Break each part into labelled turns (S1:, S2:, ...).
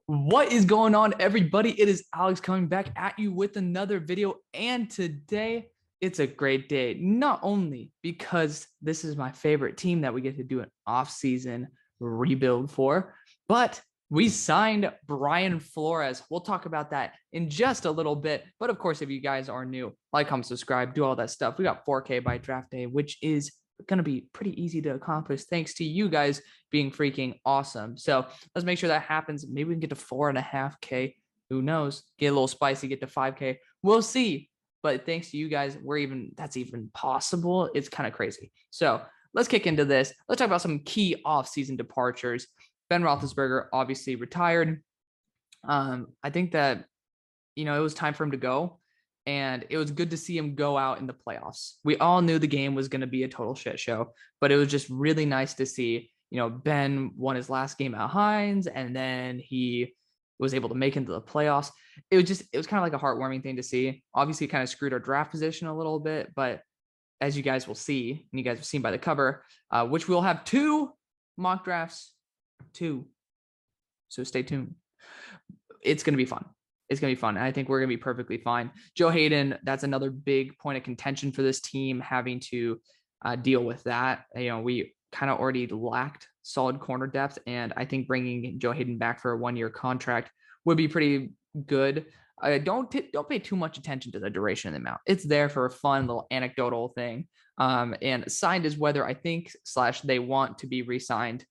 S1: What is going on, everybody? It is Alex coming back at you with another video. And today it's a great day, not only because this is my favorite team that we get to do an off-season rebuild for, but we signed Brian Flores. We'll talk about that in just a little bit. But of course, if you guys are new, like, comment, subscribe, do all that stuff. We got 4K by draft day, which is going to be pretty easy to accomplish thanks to you guys being freaking awesome. So let's make sure that happens. Maybe we can get to 4.5K. Who knows? Get a little spicy, get to 5K. We'll see. But thanks to you guys, that's even possible. It's kind of crazy. So let's kick into this. Let's talk about some key off-season departures. Ben Roethlisberger obviously retired. I think that, it was time for him to go. And it was good to see him go out in the playoffs. We all knew the game was going to be a total shit show, but it was just really nice to see, Ben won his last game at Hines, and then he was able to make it into the playoffs. It was kind of like a heartwarming thing to see. Obviously, it kind of screwed our draft position a little bit, but as you guys will see, and you guys have seen by the cover, which we'll have 2 mock drafts, 2. So stay tuned. It's going to be fun. It's going to be fun. I think we're going to be perfectly fine. Joe Hayden, that's another big point of contention for this team, having to deal with that. We kind of already lacked solid corner depth, and I think bringing Joe Hayden back for a 1-year contract would be pretty good. Don't pay too much attention to the duration of the amount. It's there for a fun little anecdotal thing. And signed is whether I think / they want to be re-signed.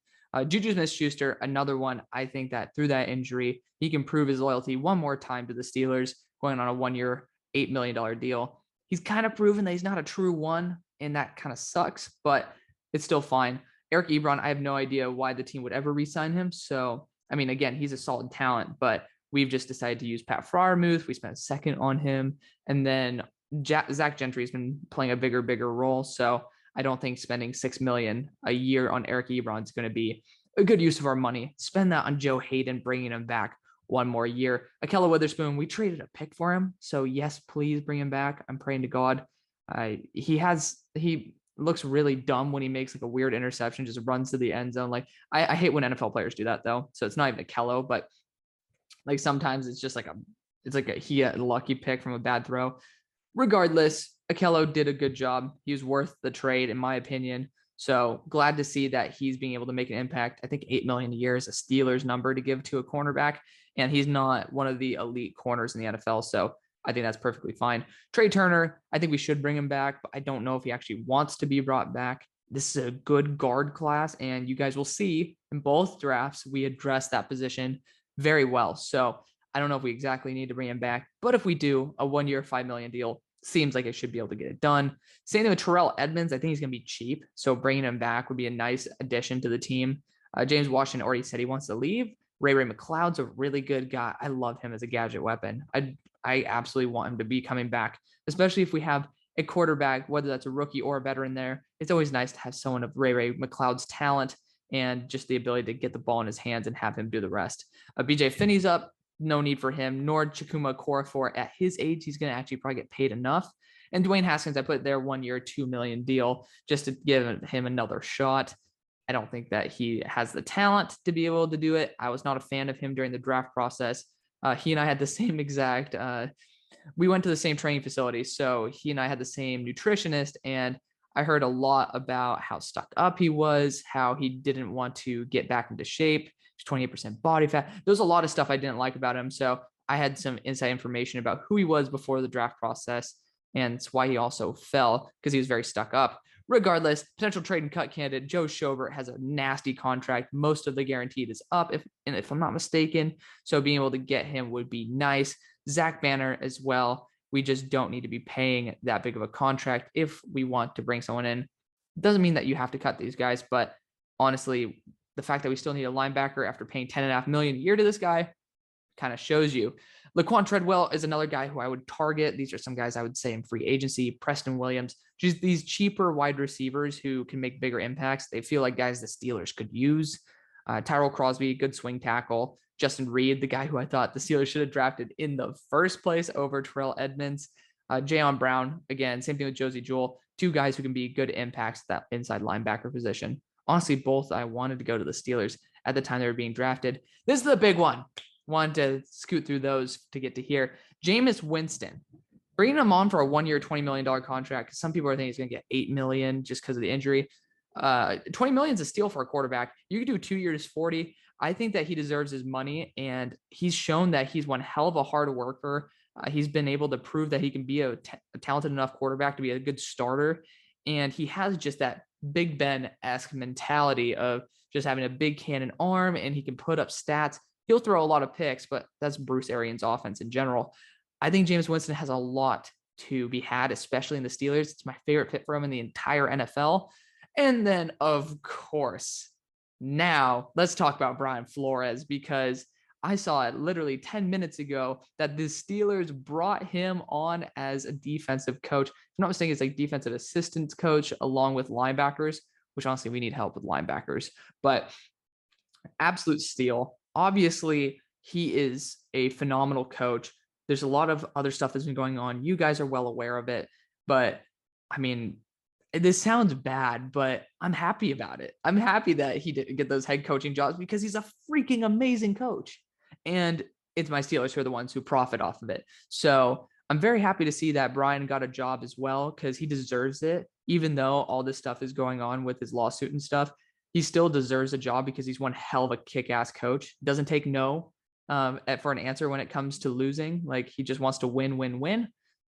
S1: Juju Smith-Schuster, another one. I think that through that injury, he can prove his loyalty one more time to the Steelers, going on a 1-year, $8 million deal. He's kind of proven that he's not a true one, and that kind of sucks, but it's still fine. Eric Ebron, I have no idea why the team would ever re-sign him. So, again, he's a solid talent, but we've just decided to use Pat Freiermuth. We spent a second on him. And then Zach Gentry has been playing a bigger role. So I don't think spending $6 million a year on Eric Ebron is going to be a good use of our money. Spend that on Joe Hayden, bringing him back 1 more year. Akella Witherspoon, we traded a pick for him. So yes, please bring him back. I'm praying to God. He looks really dumb when he makes like a weird interception, just runs to the end zone. Like I hate when NFL players do that though. So it's not even Akella, but like sometimes it's just like a lucky pick from a bad throw. Regardless, Akella did a good job. He was worth the trade, in my opinion. So glad to see that he's being able to make an impact. I think $8 million a year is a Steelers number to give to a cornerback, and he's not one of the elite corners in the NFL. So I think that's perfectly fine. Trey Turner, I think we should bring him back, but I don't know if he actually wants to be brought back. This is a good guard class, and you guys will see in both drafts, we address that position very well. So I don't know if we exactly need to bring him back, but if we do, a 1-year, $5 million deal seems like it should be able to get it done. Same thing with Terrell Edmunds. I think he's going to be cheap, so bringing him back would be a nice addition to the team. James Washington already said he wants to leave. Ray McLeod's a really good guy. I love him as a gadget weapon. I absolutely want him to be coming back, especially if we have a quarterback, whether that's a rookie or a veteran there. It's always nice to have someone of Ray McLeod's talent and just the ability to get the ball in his hands and have him do the rest. BJ Finney's up. No need for him, nor Chukwuma Okorafor. At his age, he's going to actually probably get paid enough. And Dwayne Haskins, I put their 1-year, $2 million deal just to give him another shot. I don't think that he has the talent to be able to do it. I was not a fan of him during the draft process. He and I had the same exact, we went to the same training facility. So he and I had the same nutritionist, and I heard a lot about how stuck up he was, how he didn't want to get back into shape. 28% body fat. There's a lot of stuff I didn't like about him. So I had some inside information about who he was before the draft process, and it's why he also fell, because he was very stuck up. Regardless, potential trade and cut candidate Joe Schobert has a nasty contract. Most of the guaranteed is up, if I'm not mistaken. So being able to get him would be nice. Zach Banner as well. We just don't need to be paying that big of a contract if we want to bring someone in. Doesn't mean that you have to cut these guys, but honestly, the fact that we still need a linebacker after paying $10.5 million a year to this guy kind of shows you. Laquan Treadwell is another guy who I would target. These are some guys I would say in free agency. Preston Williams, just these cheaper wide receivers who can make bigger impacts. They feel like guys the Steelers could use. Tyrell Crosby, good swing tackle. Justin Reed, the guy who I thought the Steelers should have drafted in the first place over Terrell Edmunds. Jayon Brown, again, same thing with Josie Jewell. 2 guys who can be good impacts at that inside linebacker position. Honestly, both I wanted to go to the Steelers at the time they were being drafted. This is the big one. wanted to scoot through those to get to here. Jameis Winston, bringing him on for a 1 year, $20 million contract. Some people are thinking he's going to get $8 million just because of the injury. $20 million is a steal for a quarterback. You could do 2 years, 40. I think that he deserves his money, and he's shown that he's one hell of a hard worker. He's been able to prove that he can be a talented enough quarterback to be a good starter. And he has just that Big Ben-esque mentality of just having a big cannon arm, and he can put up stats. He'll throw a lot of picks, but that's Bruce Arians' offense in general. I think Jameis Winston has a lot to be had, especially in the Steelers. It's my favorite fit for him in the entire NFL. And then, of course, now let's talk about Brian Flores, because I saw it literally 10 minutes ago that the Steelers brought him on as a defensive coach. I'm not mistaken, it's like defensive assistants coach along with linebackers, which honestly we need help with linebackers, but absolute steal. Obviously, he is a phenomenal coach. There's a lot of other stuff that's been going on. You guys are well aware of it, but I mean, this sounds bad, but I'm happy about it. I'm happy that he didn't get those head coaching jobs because he's a freaking amazing coach. And it's my Steelers who are the ones who profit off of it. So I'm very happy to see that Brian got a job as well, because he deserves it. Even though all this stuff is going on with his lawsuit and stuff, he still deserves a job because he's one hell of a kick-ass coach. Doesn't take no for an answer when it comes to losing. Like, he just wants to win.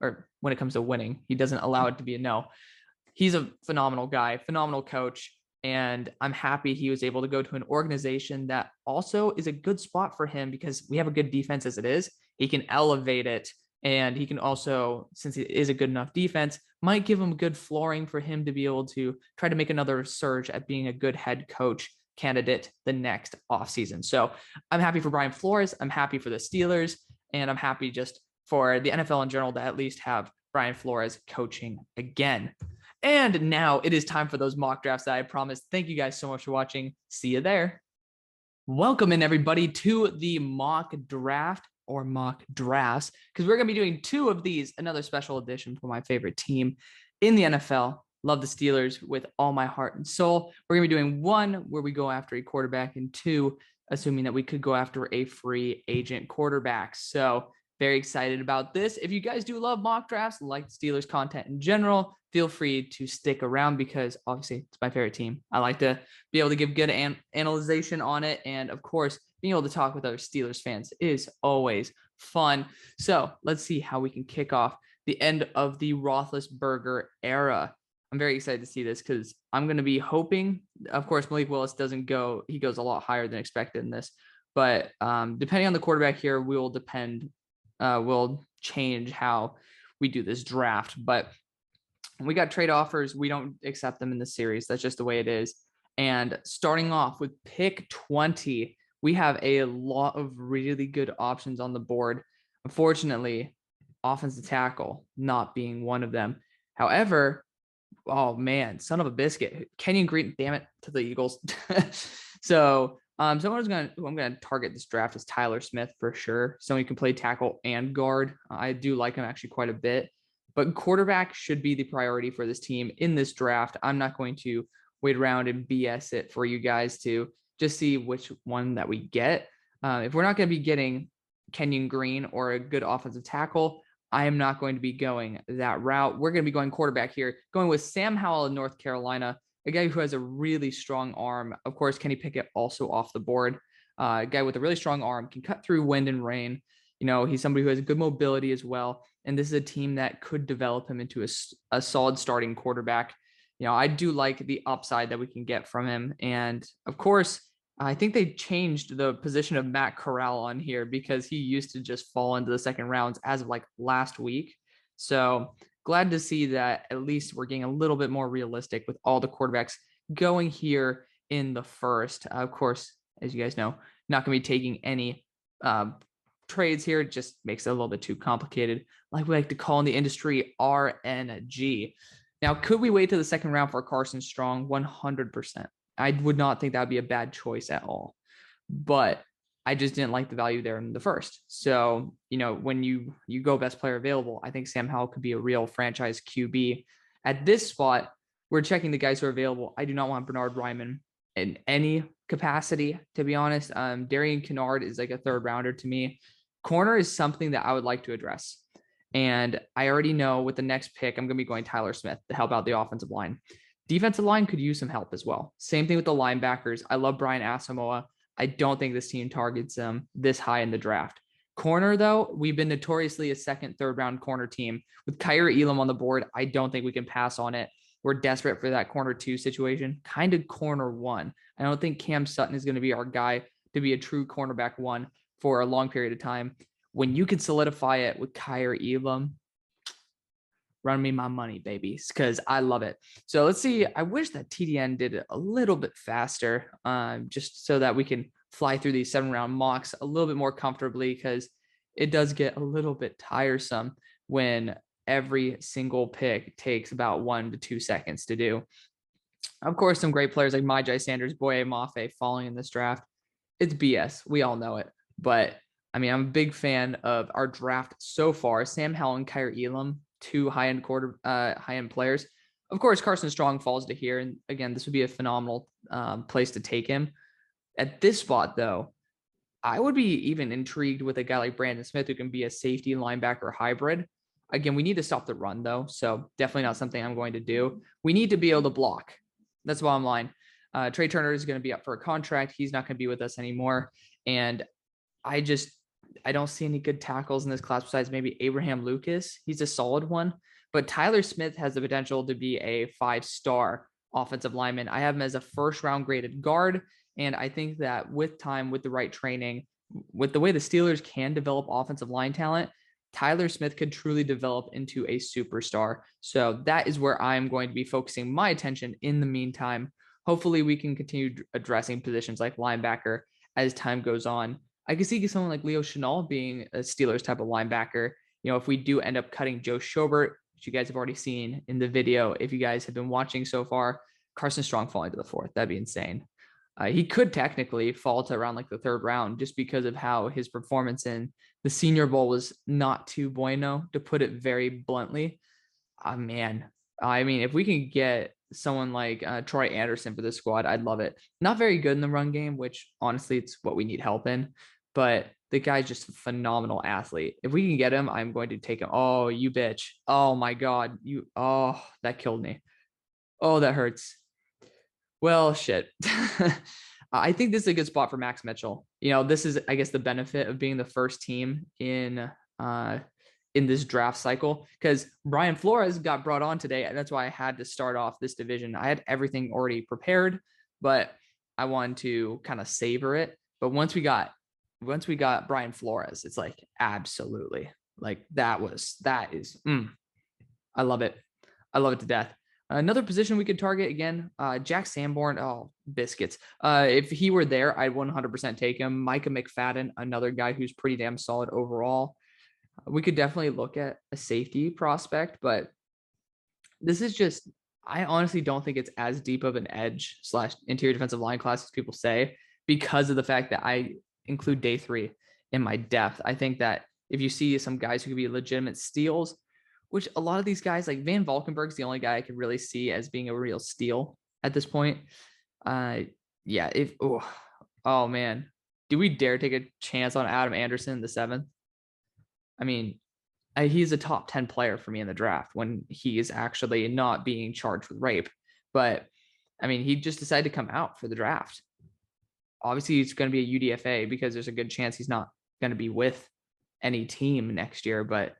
S1: Or when it comes to winning, he doesn't allow it to be a no. He's a phenomenal guy, phenomenal coach. And I'm happy he was able to go to an organization that also is a good spot for him, because we have a good defense as it is. He can elevate it. And he can also, since it is a good enough defense, might give him good flooring for him to be able to try to make another surge at being a good head coach candidate the next offseason. So I'm happy for Brian Flores. I'm happy for the Steelers. And I'm happy just for the NFL in general to at least have Brian Flores coaching again. And now it is time for those mock drafts that I promised. Thank you guys so much for watching. See you there. Welcome in, everybody, to the mock draft, or mock drafts, because we're going to be doing 2 of these, another special edition for my favorite team in the NFL. Love the Steelers with all my heart and soul. We're going to be doing 1 where we go after a quarterback, and 2, assuming that we could go after a free agent quarterback. So very excited about this. If you guys do love mock drafts, like Steelers content in general, feel free to stick around, because obviously it's my favorite team. I like to be able to give good analyzation on it. And of course, being able to talk with other Steelers fans is always fun. So let's see how we can kick off the end of the Roethlisberger era. I'm very excited to see this, because I'm going to be hoping, of course, Malik Willis doesn't go. He goes a lot higher than expected in this. But depending on the quarterback here, we'll change how we do this draft. But we got trade offers. We don't accept them in the series. That's just the way it is. And starting off with pick 20, we have a lot of really good options on the board. Unfortunately, offensive tackle not being one of them. However, oh man, son of a biscuit. Kenyon Green, damn it, to the Eagles. So someone who I'm going to target this draft is Tyler Smith for sure. Someone who can play tackle and guard. I do like him actually quite a bit. But quarterback should be the priority for this team in this draft. I'm not going to wait around and BS it for you guys to just see which one that we get. If we're not going to be getting Kenyon Green or a good offensive tackle, I am not going to be going that route. We're going to be going quarterback here, going with Sam Howell in North Carolina, a guy who has a really strong arm. Of course, Kenny Pickett also off the board. A guy with a really strong arm, can cut through wind and rain. You know, he's somebody who has good mobility as well. And this is a team that could develop him into a solid starting quarterback. You know, I do like the upside that we can get from him. And of course, I think they changed the position of Matt Corral on here, because he used to just fall into the second rounds as of like last week. So glad to see that at least we're getting a little bit more realistic with all the quarterbacks going here in the first. Of course, as you guys know, not going to be taking any trades here. It just makes it a little bit too complicated. Like we like to call in the industry, RNG. Now, could we wait to the second round for Carson Strong? 100%. I would not think that would be a bad choice at all. But I just didn't like the value there in the first. So, you know, when you go best player available, I think Sam Howell could be a real franchise QB. At this spot, we're checking the guys who are available. I do not want Bernard Ryman in any capacity, to be honest. Darian Kennard is like a third rounder to me. Corner is something that I would like to address. And I already know with the next pick, I'm going to be going Tyler Smith to help out the offensive line. Defensive line could use some help as well. Same thing with the linebackers. I love Brian Asamoah. I don't think this team targets him this high in the draft. Corner, though, we've been notoriously a second, third round corner team. With Kaiir Elam on the board, I don't think we can pass on it. We're desperate for that corner 2 situation, kind of corner 1. I don't think Cam Sutton is going to be our guy to be a true cornerback 1 for a long period of time. When you can solidify it with Kaiir Elam, run me my money, babies, because I love it. So let's see. I wish that TDN did it a little bit faster, just so that we can fly through these 7-round mocks a little bit more comfortably, because it does get a little bit tiresome when every single pick takes about 1 to 2 seconds to do. Of course, some great players like Myjai Sanders, Boye Mafe falling in this draft. It's BS. We all know it. But I mean, I'm a big fan of our draft so far. Sam Howell and Kaiir Elam, 2 high-end players. Of course, Carson Strong falls to here. And again, this would be a phenomenal place to take him. At this spot, though, I would be even intrigued with a guy like Brandon Smith, who can be a safety linebacker hybrid. Again, we need to stop the run, though. So definitely not something I'm going to do. We need to be able to block. That's the bottom line. Trey Turner is going to be up for a contract. He's not going to be with us anymore. And I don't see any good tackles in this class besides maybe Abraham Lucas. He's a solid one. But Tyler Smith has the potential to be a 5-star offensive lineman. I have him as a first-round graded guard. And I think that with time, with the right training, with the way the Steelers can develop offensive line talent, Tyler Smith could truly develop into a superstar. So that is where I'm going to be focusing my attention in the meantime. Hopefully we can continue addressing positions like linebacker as time goes on. I could see someone like Leo Chenal being a Steelers type of linebacker. You know, if we do end up cutting Joe Schobert, which you guys have already seen in the video, if you guys have been watching so far, Carson Strong falling to the 4th, that'd be insane. He could technically fall to around like the 3rd round just because of how his performance in the Senior Bowl was not too bueno, to put it very bluntly. Man, I mean, if we can get someone like Troy Anderson for this squad, I'd love it. Not very good in the run game, which honestly, it's what we need help in. But the guy's just a phenomenal athlete. If we can get him, I'm going to take him. Oh, you bitch. Oh, my God. Oh, that killed me. Oh, that hurts. Well, shit. I think this is a good spot for Max Mitchell. You know, this is, I guess, the benefit of being the first team in this draft cycle, because Brian Flores got brought on today. And that's why I had to start off this division. I had everything already prepared, but I wanted to kind of savor it. But once we got Brian Flores, it's like, absolutely, like that is, I love it. I love it to death. Another position we could target again, Jack Sanborn. Oh, biscuits. If he were there, I'd 100% take him. Micah McFadden, another guy who's pretty damn solid overall. We could definitely look at a safety prospect, but this is just, I honestly don't think it's as deep of an edge / interior defensive line class as people say, because of the fact that I include day 3 in my depth. I think that if you see some guys who could be legitimate steals, which a lot of these guys, like Van Valkenburg's the only guy I could really see as being a real steal at this point. Yeah, oh man, do we dare take a chance on Adam Anderson in the 7th? I mean, he's a top 10 player for me in the draft when he is actually not being charged with rape. But I mean, he just decided to come out for the draft. Obviously, he's going to be a UDFA because there's a good chance he's not going to be with any team next year, but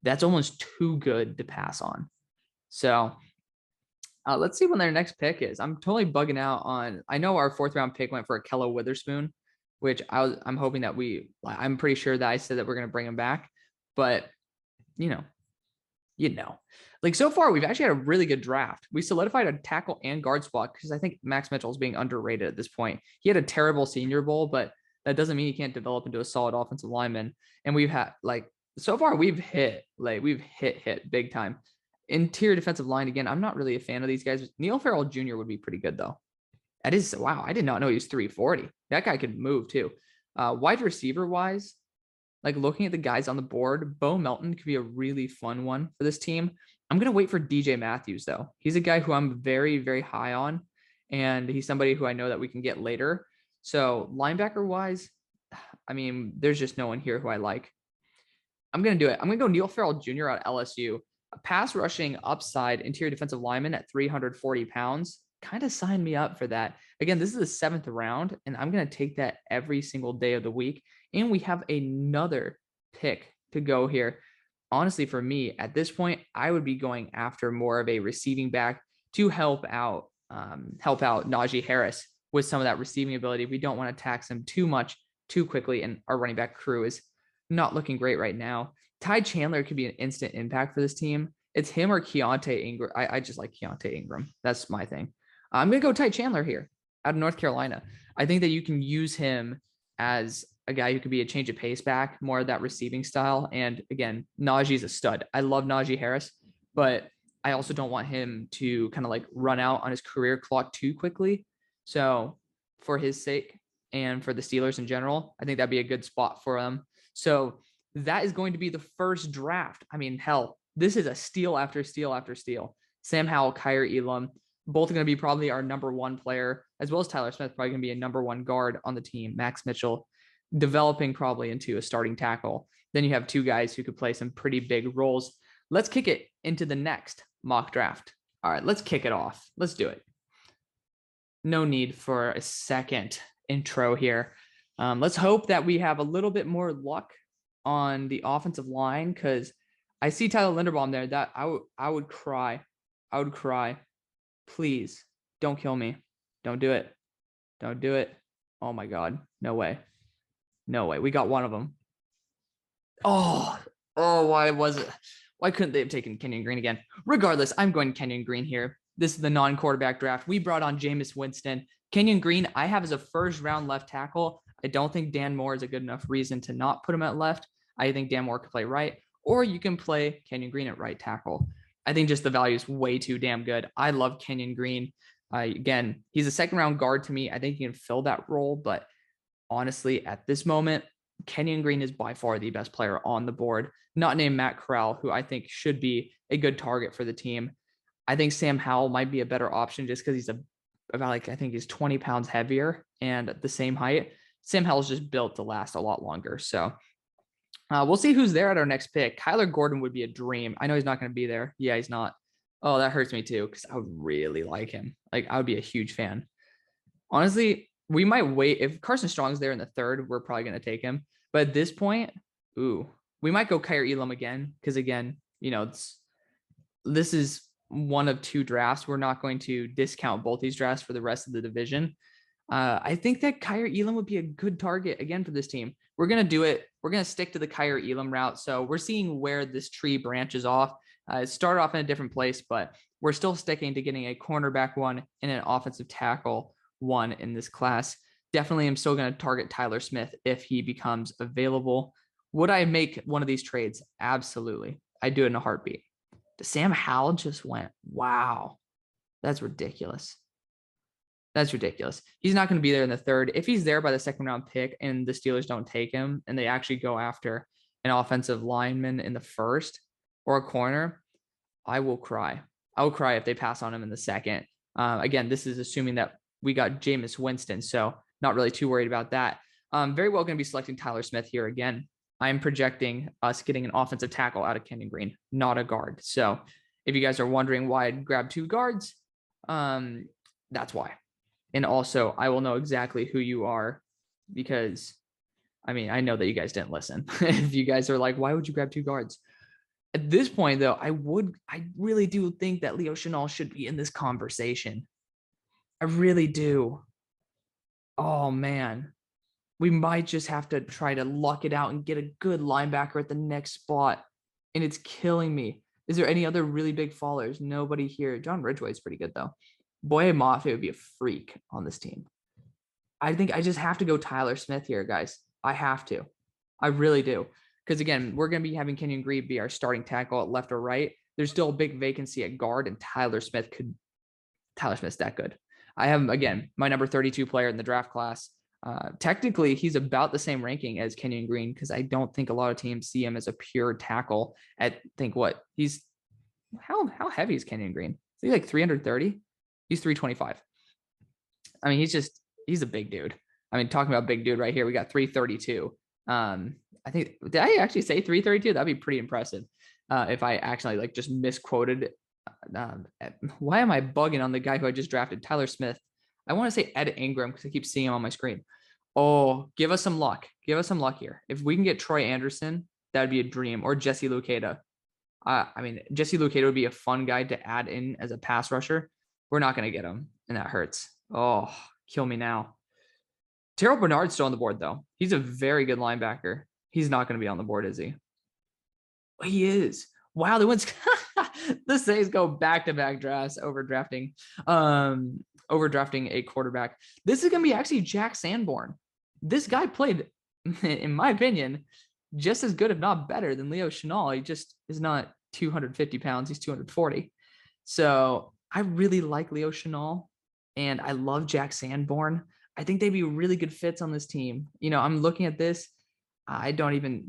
S1: that's almost too good to pass on. So let's see when their next pick is. I'm totally bugging out on, I know our 4th round pick went for Akello Witherspoon, which I'm hoping that I'm pretty sure that I said that we're going to bring him back, but you know, like so far we've actually had a really good draft. We solidified a tackle and guard spot because I think Max Mitchell is being underrated at this point. He had a terrible Senior Bowl, but that doesn't mean he can't develop into a solid offensive lineman. And we've had so far we've hit big time. Interior defensive line, again, I'm not really a fan of these guys. Neil Farrell Jr. would be pretty good though. That is, wow, I did not know he was 340. That guy could move too. Wide receiver wise, like looking at the guys on the board, Bo Melton could be a really fun one for this team. I'm going to wait for DJ Matthews though. He's a guy who I'm very, very high on. and he's somebody who I know that we can get later. So linebacker wise, I mean, there's just no one here who I like. I'm going to do it. I'm going to go Neal Farrell Jr. at LSU. A pass rushing upside interior defensive lineman at 340 pounds. Kind of sign me up for that. Again, this is the 7th round, and I'm going to take that every single day of the week. And we have another pick to go here. Honestly, for me, at this point, I would be going after more of a receiving back to help out Najee Harris with some of that receiving ability. We don't want to tax him too much too quickly, and our running back crew is not looking great right now. Ty Chandler could be an instant impact for this team. It's him or Keontae Ingram. I just like Keontae Ingram. That's my thing. I'm going to go Ty Chandler here out of North Carolina. I think that you can use him as a guy who could be a change of pace back, more of that receiving style. And again, Najee's a stud. I love Najee Harris, but I also don't want him to kind of like run out on his career clock too quickly. So for his sake and for the Steelers in general, I think that'd be a good spot for him. So that is going to be the first draft. I mean, hell, this is a steal after steal after steal. Sam Howell, Kaiir Elam, both are going to be probably our number one player, as well as Tyler Smith, probably going to be a number one guard on the team. Max Mitchell developing probably into a starting tackle. Then you have two guys who could play some pretty big roles. Let's kick it into the next mock draft. All right, let's kick it off. Let's do it. No need for a second intro here. Let's hope that we have a little bit more luck on the offensive line, because I see Tyler Linderbaum there. That I would cry. I would cry. Please don't kill me. Don't do it. Don't do it. Oh my God. No way. No way. We got one of them. Oh, why was it? Why couldn't they have taken Kenyon Green again? Regardless, I'm going Kenyon Green here. This is the non-quarterback draft. We brought on Jameis Winston. Kenyon Green, I have as a first round left tackle. I don't think Dan Moore is a good enough reason to not put him at left. I think Dan Moore could play right, or you can play Kenyon Green at right tackle. I think just the value is way too damn good. I love Kenyon Green. Again, he's a second round guard to me. I think he can fill that role, but honestly, at this moment, Kenyon Green is by far the best player on the board, not named Matt Corral, who I think should be a good target for the team. I think Sam Howell might be a better option just because he's I think he's 20 pounds heavier and the same height. Sam Howell's just built to last a lot longer. So we'll see who's there at our next pick. Kyler Gordon would be a dream. I know he's not going to be there. Yeah, he's not. Oh, that hurts me too, because I would really like him. Like, I would be a huge fan. Honestly, we might wait. If Carson Strong's there in the third, we're probably going to take him. But at this point, we might go Kaiir Elam again, because again, this is one of two drafts. We're not going to discount both these drafts for the rest of the division. I think that Kaiir Elam would be a good target again for this team. We're going to do it. We're going to stick to the Kaiir Elam route. So we're seeing where this tree branches off. It started off in a different place, but we're still sticking to getting a cornerback one and an offensive tackle one in this class. Definitely am still going to target Tyler Smith if he becomes available. Would I make one of these trades? Absolutely. I'd do it in a heartbeat. Sam Howell just went, wow, that's ridiculous. That's ridiculous. He's not going to be there in the third. If he's there by the second round pick and the Steelers don't take him and they actually go after an offensive lineman in the first or a corner, I will cry. I will cry if they pass on him in the second. Again, this is assuming that we got Jameis Winston, so not really too worried about that. Very well going to be selecting Tyler Smith here again. I'm projecting us getting an offensive tackle out of Kenyon Green, not a guard. So if you guys are wondering why I'd grab two guards, that's why. And also, I will know exactly who you are, because, I mean, I know that you guys didn't listen. If you guys are like, why would you grab two guards? At this point, though, I really do think that Leo Chenal should be in this conversation. I really do. Oh, man. We might just have to try to luck it out and get a good linebacker at the next spot. And it's killing me. Is there any other really big fallers? Nobody here. John Ridgeway's pretty good, though. Boye Mafe would be a freak on this team. I think I just have to go Tyler Smith here, guys. I have to. I really do. Because, again, we're going to be having Kenyon Green be our starting tackle at left or right. There's still a big vacancy at guard, and Tyler Smith's that good. I have, again, my number 32 player in the draft class. Technically, he's about the same ranking as Kenyon Green, because I don't think a lot of teams see him as a pure tackle at, how heavy is Kenyon Green? Is he like 330? He's 325. I mean, he's a big dude. I mean, talking about big dude right here, we got 332. I think, did I actually say 332? That'd be pretty impressive. If I actually like just misquoted. Um, why am I bugging on the guy who I just drafted, Tyler Smith? I want to say Ed Ingram because I keep seeing him on my screen. Oh, give us some luck. Give us some luck here. If we can get Troy Anderson, that'd be a dream. Or Jesse Luketa. I mean, Jesse Luketa would be a fun guy to add in as a pass rusher. We're not going to get him, and that hurts. Oh, kill me now. Terrell Bernard's still on the board, though. He's a very good linebacker. He's not going to be on the board, is he? He is. Wow, the wins. The Saints go back-to-back drafts overdrafting a quarterback. This is going to be actually Jack Sanborn. This guy played, in my opinion, just as good, if not better, than Leo Chenal. He just is not 250 pounds. He's 240. So I really like Leo Chenal, and I love Jack Sanborn. I think they'd be really good fits on this team. You know, I'm looking at this. I don't even,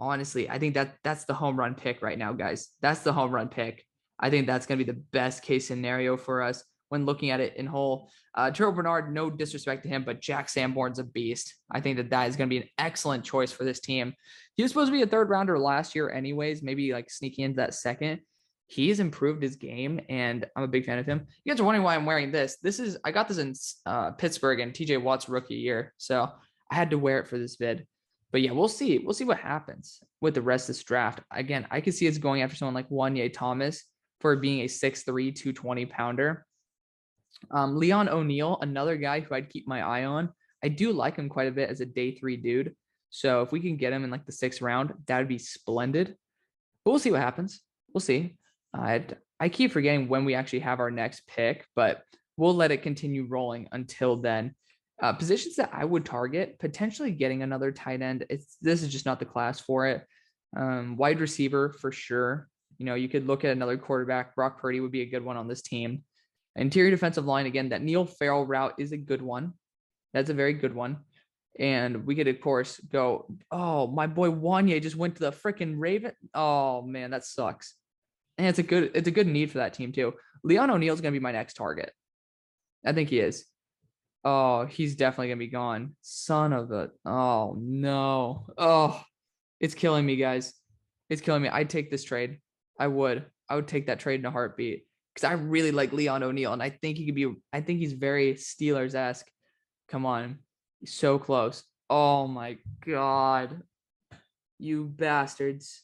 S1: honestly, I think that's the home run pick right now, guys. That's the home run pick. I think that's going to be the best case scenario for us when looking at it in whole. Terrell Bernard, no disrespect to him, but Jack Sanborn's a beast. I think that is going to be an excellent choice for this team. He was supposed to be a third rounder last year anyways, maybe like sneaking into that second. He's improved his game, and I'm a big fan of him. You guys are wondering why I'm wearing this. I got this in Pittsburgh in TJ Watt's rookie year, so I had to wear it for this vid. But yeah, we'll see. We'll see what happens with the rest of this draft. Again, I could see it's going after someone like Wanye Thomas for being a 6'3", 220 pounder. Leon O'Neal, another guy who I'd keep my eye on. I do like him quite a bit as a day 3 dude. So if we can get him in like the 6th round, that would be splendid. But we'll see what happens. We'll see. I keep forgetting when we actually have our next pick, but we'll let it continue rolling until then. Positions that I would target, potentially getting another tight end. This is just not the class for it. Wide receiver for sure. You know, you could look at another quarterback. Brock Purdy would be a good one on this team. Interior defensive line, again, that Neal Farrell route is a good one. That's a very good one. And we could, of course, go, oh, my boy Wanye just went to the freaking Raven. Oh, man, that sucks. And it's a good need for that team, too. Leon O'Neal is going to be my next target. I think he is. Oh, he's definitely going to be gone. Son of a, oh, no. Oh, it's killing me, guys. It's killing me. I'd take this trade. I would take that trade in a heartbeat because I really like Leon O'Neal, and I think he's very Steelers-esque. Come on. He's so close. Oh, my God. You bastards.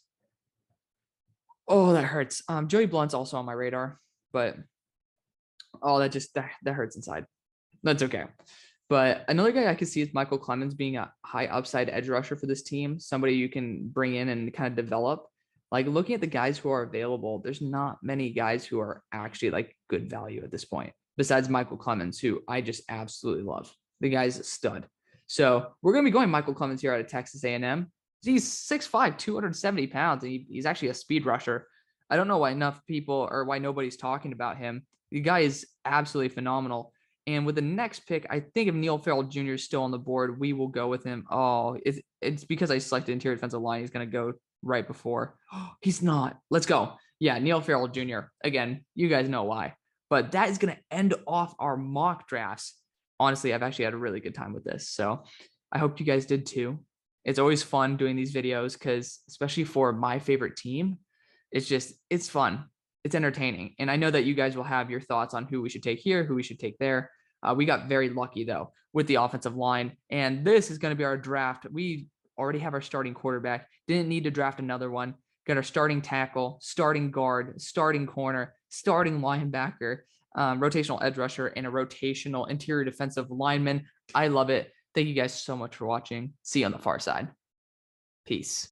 S1: Oh, that hurts. Joey Blunt's also on my radar, but that hurts inside. That's okay. But another guy I could see is Michael Clemens being a high upside edge rusher for this team, somebody you can bring in and kind of develop. Like looking at the guys who are available, there's not many guys who are actually like good value at this point, besides Michael Clemens, who I just absolutely love. The guy's a stud. So we're going to be going Michael Clemens here out of Texas A&M. He's 6'5", 270 pounds, and he's actually a speed rusher. I don't know why nobody's talking about him. The guy is absolutely phenomenal. And with the next pick, I think if Neal Farrell Jr. is still on the board, we will go with him. Oh, it's because I selected interior defensive line. He's going to go right before. Oh, he's not. Let's go. Yeah, Neal Farrell Jr. Again, you guys know why. But that is going to end off our mock drafts. Honestly, I've actually had a really good time with this. So I hope you guys did too. It's always fun doing these videos because, especially for my favorite team, it's fun. It's entertaining. And I know that you guys will have your thoughts on who we should take here, who we should take there. We got very lucky, though, with the offensive line. And this is going to be our draft. We already have our starting quarterback. Didn't need to draft another one. Got our starting tackle, starting guard, starting corner, starting linebacker, rotational edge rusher, and a rotational interior defensive lineman. I love it. Thank you guys so much for watching. See you on the far side. Peace.